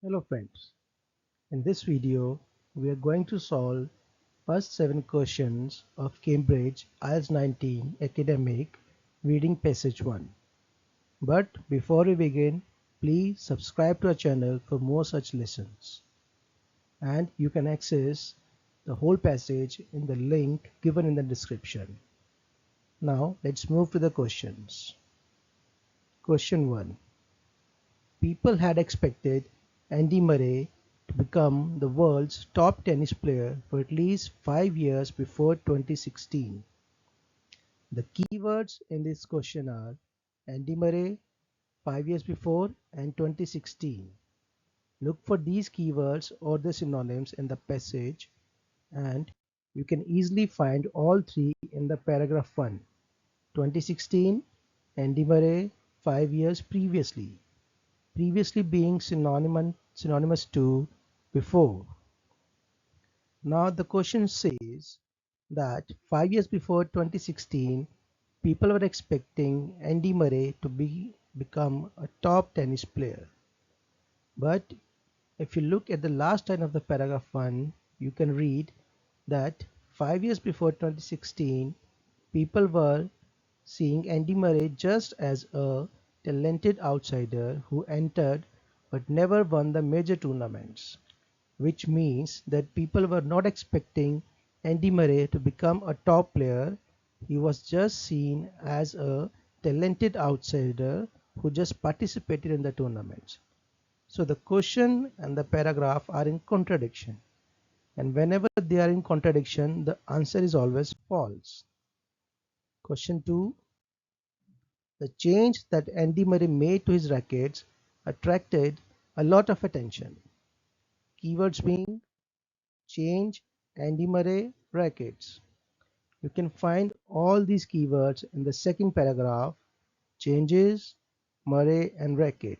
Hello friends, in this video we are going to solve first 7 questions of Cambridge IELTS 19 Academic Reading Passage 1. But before we begin, please subscribe to our channel for more such lessons. And you can access the whole passage in the link given in the description. Now let's move to the questions. Question 1. People had expected Andy Murray to become the world's top tennis player for at least 5 years before 2016. The keywords in this question are Andy Murray, 5 years before, and 2016. Look for these keywords or the synonyms in the passage, and you can easily find all three in the paragraph 1. 2016, Andy Murray, 5 years previously. Previously being synonymous to before. Now the question says that 5 years before 2016, people were expecting Andy Murray to become a top tennis player. But if you look at the last line of the paragraph 1, you can read that 5 years before 2016, people were seeing Andy Murray just as a talented outsider who entered but never won the major tournaments, which means that people were not expecting Andy Murray to become a top player. He was just seen as a talented outsider who just participated in the tournaments. So the question and the paragraph are in contradiction. And whenever they are in contradiction, the answer is always false. Question 2. The change that Andy Murray made to his rackets attracted a lot of attention. Keywords being change, Andy Murray, rackets. You can find all these keywords in the second paragraph, changes, Murray and racket.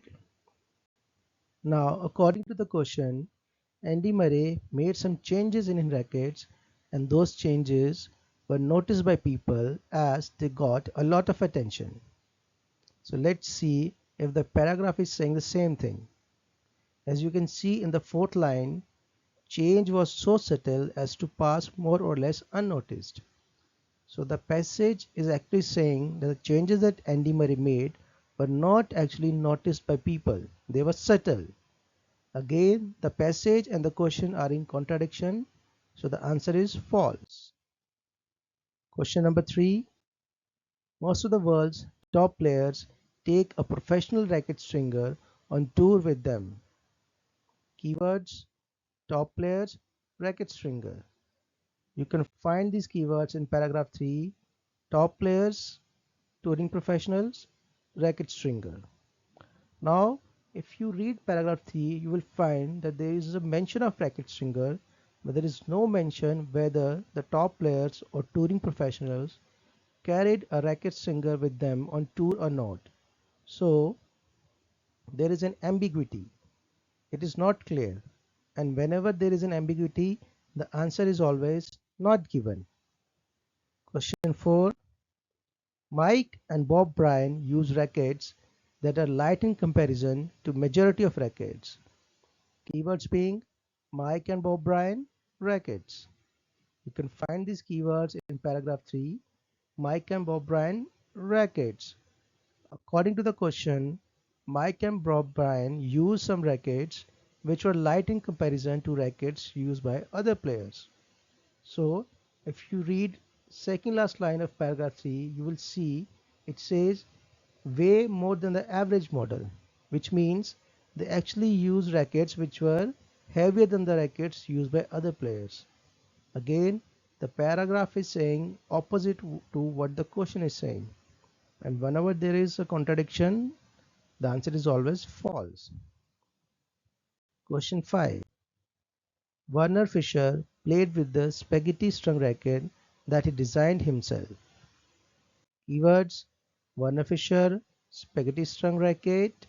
Now, according to the question, Andy Murray made some changes in his rackets, and those changes were noticed by people as they got a lot of attention. So let's see if the paragraph is saying the same thing. As you can see in the fourth line, change was so subtle as to pass more or less unnoticed. So the passage is actually saying that the changes that Andy Murray made were not actually noticed by people. They were subtle. Again, the passage and the question are in contradiction. So the answer is false. Question number 3. Most of the world's top players take a professional racket stringer on tour with them. Keywords, top players, racket stringer. You can find these keywords in paragraph 3, top players, touring professionals, racket stringer. Now, if you read paragraph 3, you will find that there is a mention of racket stringer, but there is no mention whether the top players or touring professionals carried a racket stringer with them on tour or not. So, there is an ambiguity. It is not clear. And whenever there is an ambiguity, the answer is always not given. Question 4. Mike and Bob Bryan use rackets that are light in comparison to majority of rackets. Keywords being Mike and Bob Bryan, rackets. You can find these keywords in paragraph 3, Mike and Bob Bryan, rackets. According to the question, Mike and Bob Bryan use some rackets which were light in comparison to rackets used by other players. So if you read second last line of paragraph 3, you will see it says way more than the average model, which means they actually use rackets which were heavier than the rackets used by other players. Again, the paragraph is saying opposite to what the question is saying. And whenever there is a contradiction, the answer is always false. Question 5. Werner Fischer played with the spaghetti strung racket that he designed himself. Keywords, Werner Fischer, spaghetti strung racket.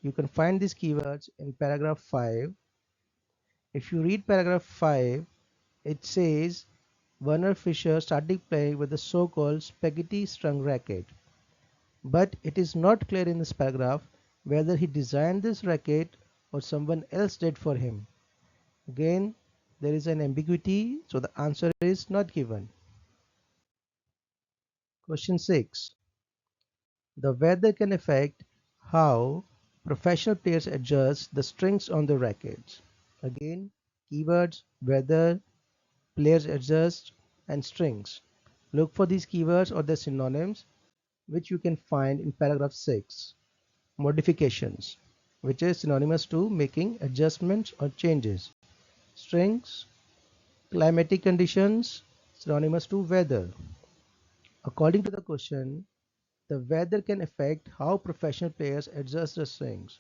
You can find these keywords in paragraph 5. If you read paragraph 5, it says Werner Fischer started playing with the so-called spaghetti strung racket. But it is not clear in this paragraph whether he designed this racket or someone else did for him. Again, there is an ambiguity, so the answer is not given. Question 6. The weather can affect how professional players adjust the strings on the rackets. Again, keywords, weather, players adjust, and strings. Look for these keywords or their synonyms, which you can find in paragraph 6. Modifications, which is synonymous to making adjustments or changes. Strings, climatic conditions, synonymous to weather. According to the question, the weather can affect how professional players adjust the strings.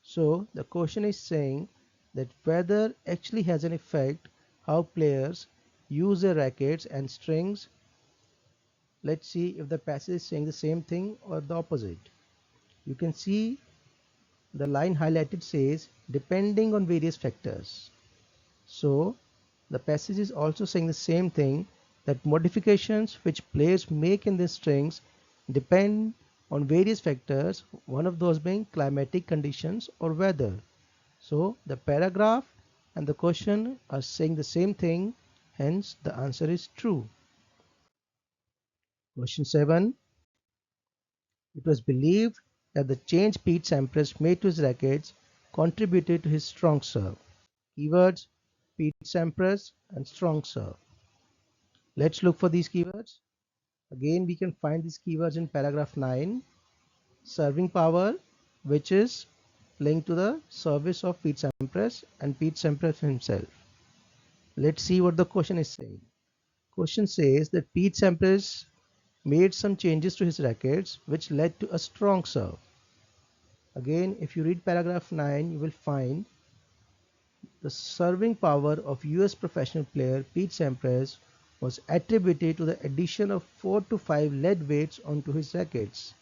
So the question is saying that weather actually has an effect how players use their rackets and strings. Let's see if the passage is saying the same thing or the opposite. You can see the line highlighted says depending on various factors. So the passage is also saying the same thing, that modifications which players make in the strings depend on various factors, one of those being climatic conditions or weather. So the paragraph and the question are saying the same thing, hence the answer is true. Question 7. It was believed that the change Pete Sampras made to his rackets contributed to his strong serve. Keywords: Pete Sampras and strong serve. Let's look for these keywords. Again, we can find these keywords in paragraph 9. Serving power, which is linked to the service of Pete Sampras and Pete Sampras himself. Let's see what the question is saying. Question says that Pete Sampras made some changes to his rackets which led to a strong serve. Again, if you read paragraph 9, you will find the serving power of US professional player Pete Sampras was attributed to the addition of 4 to 5 lead weights onto his rackets.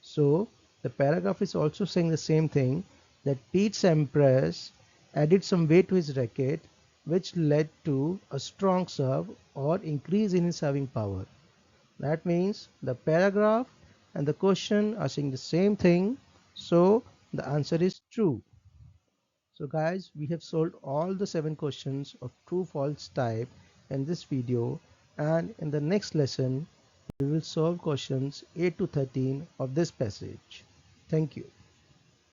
So the paragraph is also saying the same thing, that Pete Sampras added some weight to his racket which led to a strong serve or increase in his serving power. That means the paragraph and the question are saying the same thing, so the answer is true. So guys, we have solved all the 7 questions of true false type in this video, and in the next lesson we will solve questions 8 to 13 of this passage. Thank you.